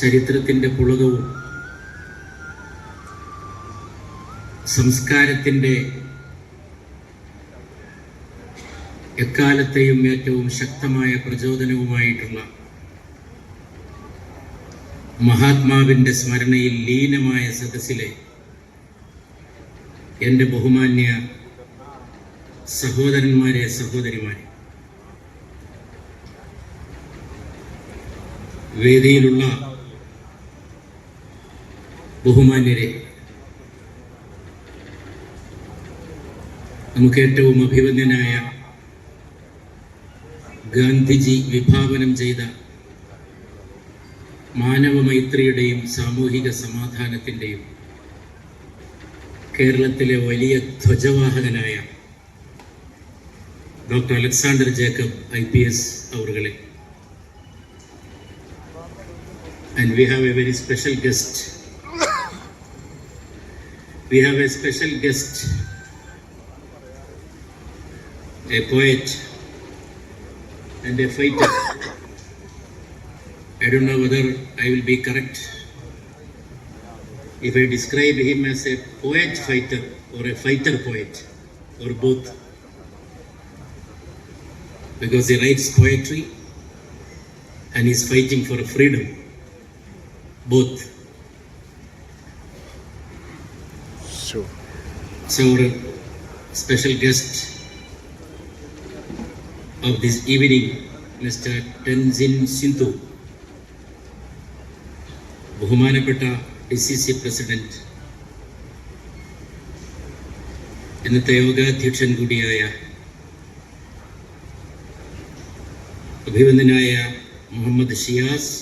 ചരിത്രത്തിൻ്റെ പുളകവും സംസ്കാരത്തിൻ്റെ എക്കാലത്തെയും ഏറ്റവും ശക്തമായ പ്രചോദനവുമായിട്ടുള്ള മഹാത്മാവിൻ്റെ സ്മരണയിൽ ലീനമായ സദസ്സിലെ എൻ്റെ ബഹുമാന്യ സഹോദരന്മാരെ, സഹോദരിമാരെ, വേദിയിലുള്ള ബഹുമാന്യരെ, നമുക്ക് ഏറ്റവും അഭിവന്ദ്യനായ ഗാന്ധിജി വിഭാവനം ചെയ്ത മാനവമൈത്രിയുടെയും സാമൂഹിക സമാധാനത്തിൻ്റെയും കേരളത്തിലെ വലിയ ധ്വജവാഹകനായ ഡോക്ടർ അലക്സാണ്ടർ ജേക്കബ് IPS അവറുകളെ, and we have a very special guest. We have a special guest, a poet and a fighter. I don't know whether I will be correct if I describe him as a poet fighter or a fighter poet or both, because he writes poetry and he is fighting for freedom, both. Sure. So our special guest of this evening, Mr. Tenzin Shinto, ബഹുമാനപ്പെട്ട DCC president, ഇന്നത്തെ യോഗാധ്യക്ഷൻ കൂടിയായ അഭിവന്ദനായ മുഹമ്മദ് ഷിയാസ്,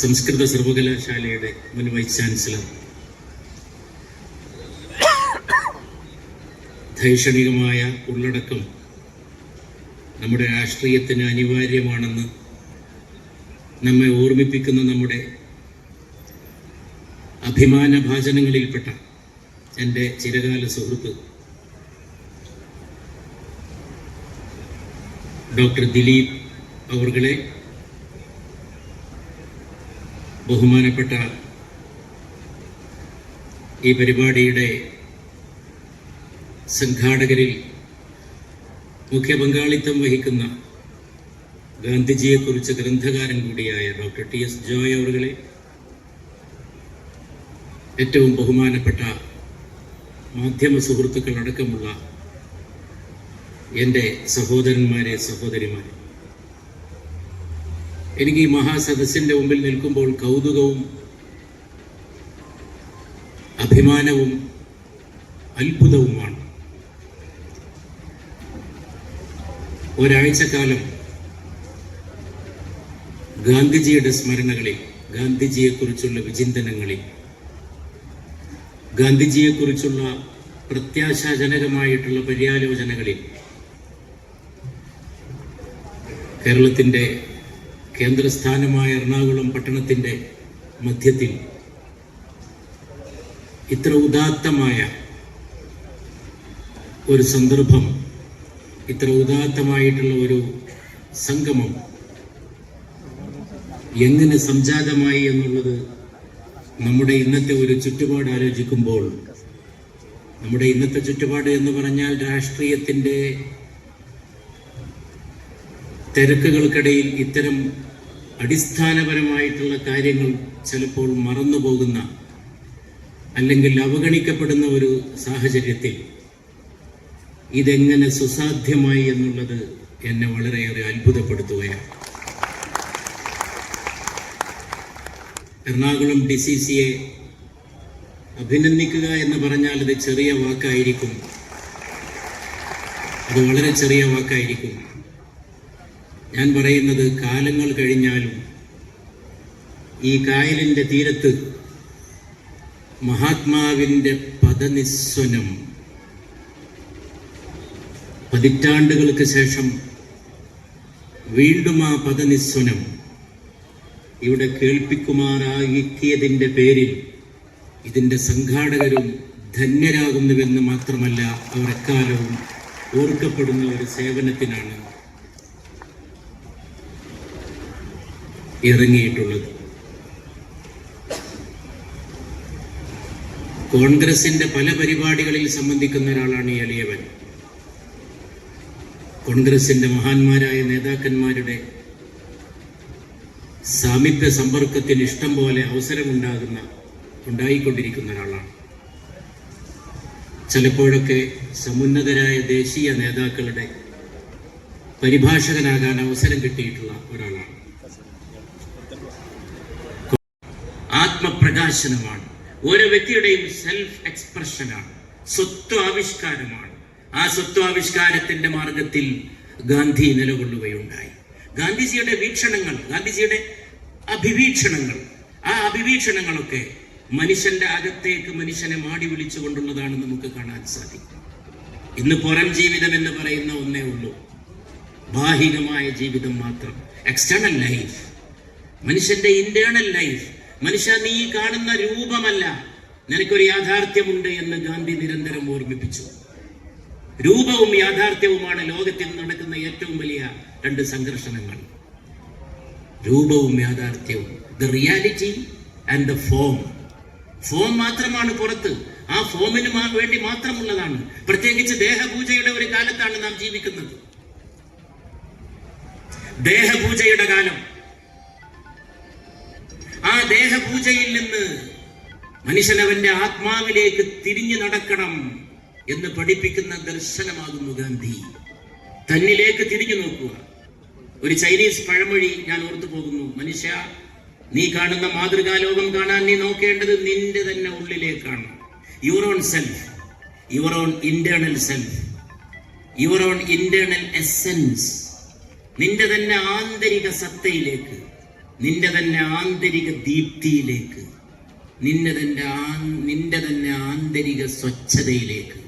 സംസ്കൃത സർവകലാശാലയുടെ മുൻ vice chancellor, ധൈഷണികമായ ഉള്ളടക്കം നമ്മുടെ രാഷ്ട്രീയത്തിന് അനിവാര്യമാണെന്ന് നമ്മെ ഓർമ്മിപ്പിക്കുന്ന നമ്മുടെ അഭിമാനഭാജനങ്ങളിൽപ്പെട്ട എൻ്റെ ചിരകാല സുഹൃത്ത് ഡോക്ടർ ദിലീപ് അവർകളെ, ബഹുമാനപ്പെട്ട ഈ പരിപാടിയുടെ സംഘാടകരിൽ മുഖ്യ പങ്കാളിത്തം വഹിക്കുന്ന ഗാന്ധിജിയെക്കുറിച്ച് ഗ്രന്ഥകാരൻ കൂടിയായ ഡോക്ടർ TS ജോയ് അവറുകളെ, ഏറ്റവും ബഹുമാനപ്പെട്ട മാധ്യമ സുഹൃത്തുക്കളടക്കമുള്ള എൻ്റെ സഹോദരന്മാരെ, സഹോദരിമാരെ, എനിക്ക് ഈ മഹാസദസ്സിൻ്റെ മുമ്പിൽ നിൽക്കുമ്പോൾ കൗതുകവും അഭിമാനവും അത്ഭുതവുമാണ്. ഒരാഴ്ചക്കാലം ഗാന്ധിജിയുടെ സ്മരണകളിൽ, ഗാന്ധിജിയെക്കുറിച്ചുള്ള വിചിന്തനങ്ങളിൽ, ഗാന്ധിജിയെക്കുറിച്ചുള്ള പ്രത്യാശാജനകമായിട്ടുള്ള പര്യാലോചനകളിൽ കേരളത്തിൻ്റെ കേന്ദ്രസ്ഥാനമായ എറണാകുളം പട്ടണത്തിൻ്റെ മധ്യത്തിൽ ഇത്ര ഉദാത്തമായ ഒരു സന്ദർഭം, ഇത്ര ഉദാത്തമായിട്ടുള്ള ഒരു സംഗമം എങ്ങനെ സംജാതമായി എന്നുള്ളത് നമ്മുടെ ഇന്നത്തെ ഒരു ചുറ്റുപാട് ആലോചിക്കുമ്പോൾ, നമ്മുടെ ഇന്നത്തെ ചുറ്റുപാട് എന്ന് പറഞ്ഞാൽ രാഷ്ട്രീയത്തിൻ്റെ തിരക്കുകൾക്കിടയിൽ ഇത്തരം അടിസ്ഥാനപരമായിട്ടുള്ള കാര്യങ്ങൾ ചിലപ്പോൾ മറന്നുപോകുന്ന അല്ലെങ്കിൽ അവഗണിക്കപ്പെടുന്ന ഒരു സാഹചര്യത്തിൽ ഇതെങ്ങനെ സുസാധ്യമായി എന്നുള്ളത് എന്നെ വളരെയേറെ അത്ഭുതപ്പെടുത്തുകയാണ്. എറണാകുളം DCCയെ അഭിനന്ദിക്കുക എന്ന് പറഞ്ഞാൽ അത് ചെറിയ വാക്കായിരിക്കും, അത് വളരെ ചെറിയ വാക്കായിരിക്കും. ഞാൻ പറയുന്നത്, കാലങ്ങൾ കഴിഞ്ഞാലും ഈ കായലിൻ്റെ തീരത്ത് മഹാത്മാവിൻ്റെ പദനിസ്വനം പതിറ്റാണ്ടുകൾക്ക് ശേഷം വീണ്ടും ആ പദനിസ്വനം ഇവിടെ കേൾപ്പിക്കുമാറാക്കിയതിൻ്റെ പേരിൽ ഇതിൻ്റെ സംഘാടകരും ധന്യരാകുന്നുവെന്ന് മാത്രമല്ല, അവർ എക്കാലവും ഓർക്കപ്പെടുന്ന ഒരു സേവനത്തിനാണ് ഇറങ്ങിയിട്ടുള്ളത്. കോൺഗ്രസിന്റെ പല പരിപാടികളിൽ സംബന്ധിക്കുന്ന ഒരാളാണ് ഈ എളിയവൻ. കോൺഗ്രസിന്റെ മഹാന്മാരായ നേതാക്കന്മാരുടെ സാമീപ്യ സമ്പർക്കത്തിന് ഇഷ്ടം പോലെ ഉണ്ടായിക്കൊണ്ടിരിക്കുന്ന ഒരാളാണ്. ചിലപ്പോഴൊക്കെ സമുന്നതരായ ദേശീയ നേതാക്കളുടെ പരിഭാഷകനാകാൻ അവസരം കിട്ടിയിട്ടുള്ള ഒരാളാണ്. ആത്മപ്രകാശനമാണ്, ഓരോ വ്യക്തിയുടെയും സെൽഫ് എക്സ്പ്രഷനാണ്, സ്വത്വാവിഷ്കാരമാണ്. ആ സ്വത്വാവിഷ്കാരത്തിന്റെ മാർഗത്തിൽ ഗാന്ധി നിലകൊള്ളുകയുണ്ടായി. ഗാന്ധിജിയുടെ വീക്ഷണങ്ങൾ, ഗാന്ധിജിയുടെ അഭിവീക്ഷണങ്ങൾ, ആ അഭിവീക്ഷണങ്ങളൊക്കെ മനുഷ്യന്റെ അകത്തേക്ക് മനുഷ്യനെ മാടി വിളിച്ചുകൊണ്ടുള്ളതാണ് നമുക്ക് കാണാൻ സാധിക്കും. ഇന്ന് പുറം ജീവിതം എന്ന് പറയുന്ന ഒന്നേ ഉള്ളൂ, ബാഹികമായ ജീവിതം മാത്രം, എക്സ്റ്റേണൽ ലൈഫ്. മനുഷ്യന്റെ ഇന്റേണൽ ലൈഫ്, മനുഷ്യ നീ കാണുന്ന രൂപമല്ല, നിനക്കൊരു യാഥാർത്ഥ്യമുണ്ട് എന്ന് ഗാന്ധി നിരന്തരം ഓർമ്മിപ്പിച്ചു. രൂപവും യാഥാർത്ഥ്യവുമാണ് ലോകത്തിൽ നടക്കുന്ന ഏറ്റവും വലിയ രണ്ട് സംഘർഷണങ്ങൾ. രൂപവും യാഥാർത്ഥ്യവും, the reality and the form. Form മാത്രമാണ് പുറത്ത്, ആ ഫോമിന് വേണ്ടി മാത്രമുള്ളതാണ്. പ്രത്യേകിച്ച് ദേഹപൂജയുടെ ഒരു കാലത്താണ് നാം ജീവിക്കുന്നത്. ദേഹപൂജയുടെ കാലം. ആ ദേഹപൂജയിൽ നിന്ന് മനുഷ്യനവന്റെ ആത്മാവിലേക്ക് തിരിഞ്ഞു നടക്കണം എന്ന് പഠിപ്പിക്കുന്ന ദർശനമാകുന്നു ഗാന്ധി. തന്നിലേക്ക് തിരിഞ്ഞു നോക്കുക. ഒരു ചൈനീസ് പഴമൊഴി ഞാൻ ഓർത്തു പോകുന്നു. മനുഷ്യ, നീ കാണുന്ന മാതൃകാലോകം കാണാൻ നീ നോക്കേണ്ടത് നിന്റെ തന്നെ ഉള്ളിലേക്കാണ്. Your own self, your own internal self, your own internal essence. നിന്റെ തന്നെ ആന്തരിക സത്തയിലേക്ക്, നിന്റെ തന്നെ ആന്തരിക ദീപ്തിയിലേക്ക്, നിന്റെ തന്നെ ആന്തരിക സ്വച്ഛതയിലേക്ക്,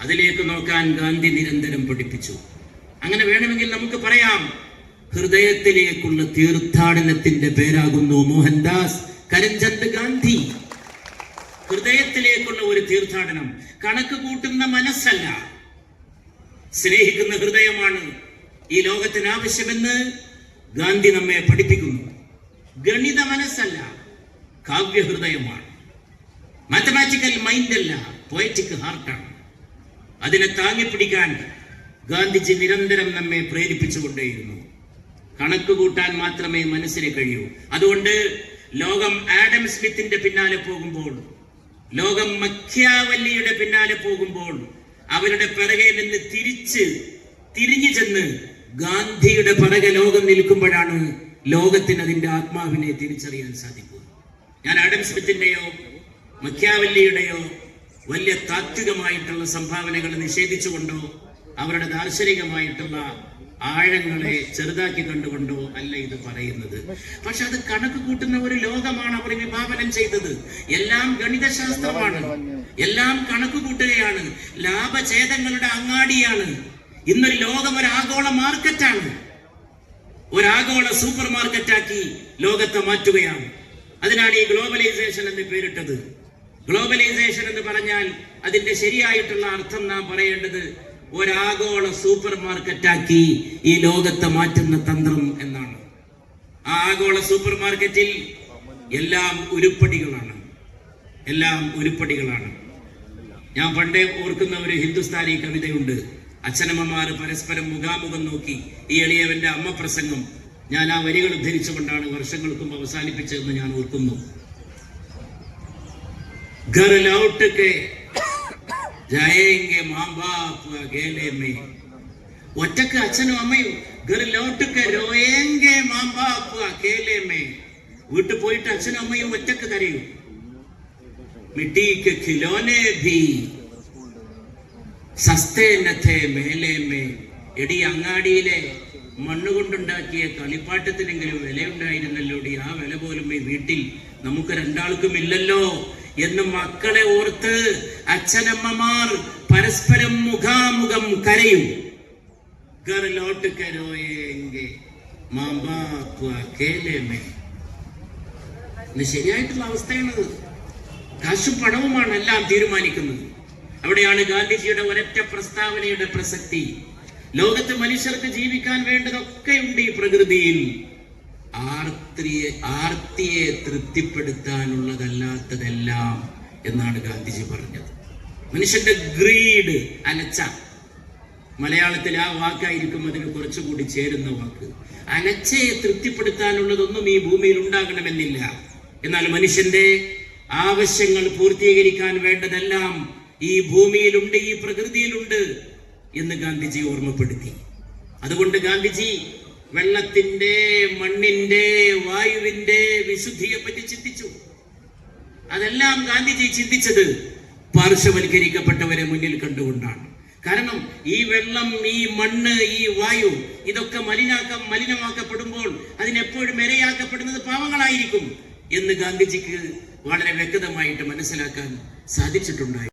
അതിലേക്ക് നോക്കാൻ ഗാന്ധി നിരന്തരം പഠിപ്പിച്ചു. അങ്ങനെ വേണമെങ്കിൽ നമുക്ക് പറയാം, ഹൃദയത്തിലേക്കുള്ള തീർത്ഥാടനത്തിന്റെ പേരാകുന്നു മോഹൻദാസ് കരംചന്ദ് ഗാന്ധി. ഹൃദയത്തിലേക്കുള്ള ഒരു തീർത്ഥാടനം. കണക്ക് കൂട്ടുന്ന മനസ്സല്ല, സ്നേഹിക്കുന്ന ഹൃദയമാണ് ഈ ലോകത്തിന് ആവശ്യമെന്ന് ഗാന്ധി നമ്മെ പഠിപ്പിക്കുന്നു. ഗണിത മനസ്സല്ല, കാവ്യഹൃദയമാണ്. മാത്തമാറ്റിക്കൽ മൈൻഡ് അല്ല, പോയറ്റിക് ഹാർട്ടാണ്. അതിനെ താങ്ങിപ്പിടിക്കാൻ ഗാന്ധിജി നിരന്തരം നമ്മെ പ്രേരിപ്പിച്ചുകൊണ്ടേയിരുന്നു. കണക്ക് കൂട്ടാൻ മാത്രമേ മനസ്സിന് കഴിയൂ. അതുകൊണ്ട് ലോകം ആഡം സ്മിത്തിന്റെ പിന്നാലെ പോകുമ്പോൾ, ലോകം മക്യാവല്ലിയുടെ പിന്നാലെ പോകുമ്പോൾ, അവരുടെ പിറകെ നിന്ന് തിരിഞ്ഞു ചെന്ന് ഗാന്ധിയുടെ പിറകെ ലോകം നിൽക്കുമ്പോഴാണ് ലോകത്തിന് അതിന്റെ ആത്മാവിനെ തിരിച്ചറിയാൻ സാധിക്കുക. ഞാൻ ആഡം സ്മിത്തിന്റെയോ മക്യാവല്ലിയുടെയോ വലിയ താത്വികമായിട്ടുള്ള സംഭാവനകൾ നിഷേധിച്ചുകൊണ്ടോ അവരുടെ ദാർശനികമായിട്ടുള്ള ആഴങ്ങളെ ചെറുതാക്കി കണ്ടുകൊണ്ടോ അല്ല ഇത് പറയുന്നത്. പക്ഷെ അത് കണക്ക് കൂട്ടുന്ന ഒരു ലോകമാണ് അവർ വിഭാവനം ചെയ്തത്. എല്ലാം ഗണിതശാസ്ത്രമാണ്, എല്ലാം കണക്ക് കൂട്ടുകയാണ്, ലാഭഛേദങ്ങളുടെ അങ്ങാടിയാണ്. ഇന്നൊരു ലോകം ഒരു ആഗോള മാർക്കറ്റാണ്, ഒരാഗോള സൂപ്പർ മാർക്കറ്റാക്കി ലോകത്തെ മാറ്റുകയാണ്. അതിനാണ് ഈ ഗ്ലോബലൈസേഷൻ എന്ന് പേരിട്ടത്. ഗ്ലോബലൈസേഷൻ എന്ന് പറഞ്ഞാൽ അതിന്റെ ശരിയായിട്ടുള്ള അർത്ഥം നാം പറയേണ്ടത് ഒരാഗോള സൂപ്പർ മാർക്കറ്റാക്കി ഈ ലോകത്തെ മാറ്റുന്ന തന്ത്രം എന്നാണ്. ആ ആഗോള സൂപ്പർ മാർക്കറ്റിൽ എല്ലാം ഉരുപ്പടികളാണ്, എല്ലാം ഉരുപ്പടികളാണ്. ഞാൻ പണ്ടേ ഓർക്കുന്ന ഒരു ഹിന്ദുസ്ഥാനി കവിതയുണ്ട്. അച്ഛനമ്മമാർ പരസ്പരം മുഖാമുഖം നോക്കി ഈ എളിയവന്റെ അമ്മ പ്രസംഗം ഞാൻ ആ വരികൾ ഉദ്ധരിച്ചുകൊണ്ടാണ് വർഷങ്ങൾക്കും അവസാനിപ്പിച്ചതെന്ന് ഞാൻ ഓർക്കുന്നു. घर लौट के जाएंगे माँ बाप अकेले में. ഒറ്റക്ക് അച്ഛനും അമ്മയും घर लौट के रोएंगे माँ बाप अकेले में. വീട്ടിൽ പോയിട്ട് അച്ഛനും അമ്മയും ഒറ്റക്ക് കരയും. मिट्टी के खिलौने भी സസ്തേ നഥേ മേലേ മേ. എടി അങ്ങാടിയിലെ മണ്ണുകൊണ്ടുണ്ടാക്കിയ കളിപ്പാട്ടത്തിനെങ്കിലും വിലയുണ്ടായിരുന്നല്ലോടി, ആ വില പോലും ഈ വീട്ടിൽ നമുക്ക് രണ്ടാൾക്കും ഇല്ലല്ലോ എന്ന് മക്കളെ ഓർത്ത് അച്ഛനമ്മമാർ പരസ്പരം മുഖാമുഖം കരയും. घर लौट के रोएंगे माँ बाप अकेले में. ഇത് ശരിയായിട്ടുള്ള അവസ്ഥയാണത്. കാശും പണവുമാണ് എല്ലാം തീരുമാനിക്കുന്നത്. അവിടെയാണ് ഗാന്ധിജിയുടെ ഒരൊറ്റ പ്രസ്താവനയുടെ പ്രസക്തി. ലോകത്ത് മനുഷ്യർക്ക് ജീവിക്കാൻ വേണ്ടതൊക്കെ ഉണ്ട് ഈ പ്രകൃതിയിൽ. ആർത്തിയെ തൃപ്തിപ്പെടുത്താനുള്ളതല്ലാത്തതെല്ലാം എന്നാണ് ഗാന്ധിജി പറഞ്ഞത്. മനുഷ്യന്റെ ഗ്രീഡ്, അലച്ച, മലയാളത്തിൽ ആ വാക്കായിരിക്കും അതിന് കുറച്ചുകൂടി ചേരുന്ന വാക്ക്. അലച്ചയെ തൃപ്തിപ്പെടുത്താനുള്ളതൊന്നും ഈ ഭൂമിയിൽ ഉണ്ടാകണമെന്നില്ല. എന്നാൽ മനുഷ്യന്റെ ആവശ്യങ്ങൾ പൂർത്തീകരിക്കാൻ വേണ്ടതെല്ലാം ഈ ഭൂമിയിലുണ്ട്, ഈ പ്രകൃതിയിലുണ്ട് എന്ന് ഗാന്ധിജി ഓർമ്മപ്പെടുത്തി. അതുകൊണ്ട് ഗാന്ധിജി വെള്ളത്തിന്റെ, മണ്ണിന്റെ, വായുവിന്റെ വിശുദ്ധിയെ പറ്റി ചിന്തിച്ചു. അതെല്ലാം ഗാന്ധിജി ചിന്തിച്ചത് പാർശ്വവൽക്കരിക്കപ്പെട്ടവരെ മുന്നിൽ കണ്ടുകൊണ്ടാണ്. കാരണം ഈ വെള്ളം, ഈ മണ്ണ്, ഈ വായു ഇതൊക്കെ മലിനമാക്കപ്പെടുമ്പോൾ അതിനെപ്പോഴും ഇരയാക്കപ്പെടുന്നത് പാവങ്ങളായിരിക്കും എന്ന് ഗാന്ധിജിക്ക് വളരെ വ്യക്തമായിട്ട് മനസ്സിലാക്കാൻ സാധിച്ചിട്ടുണ്ടായി.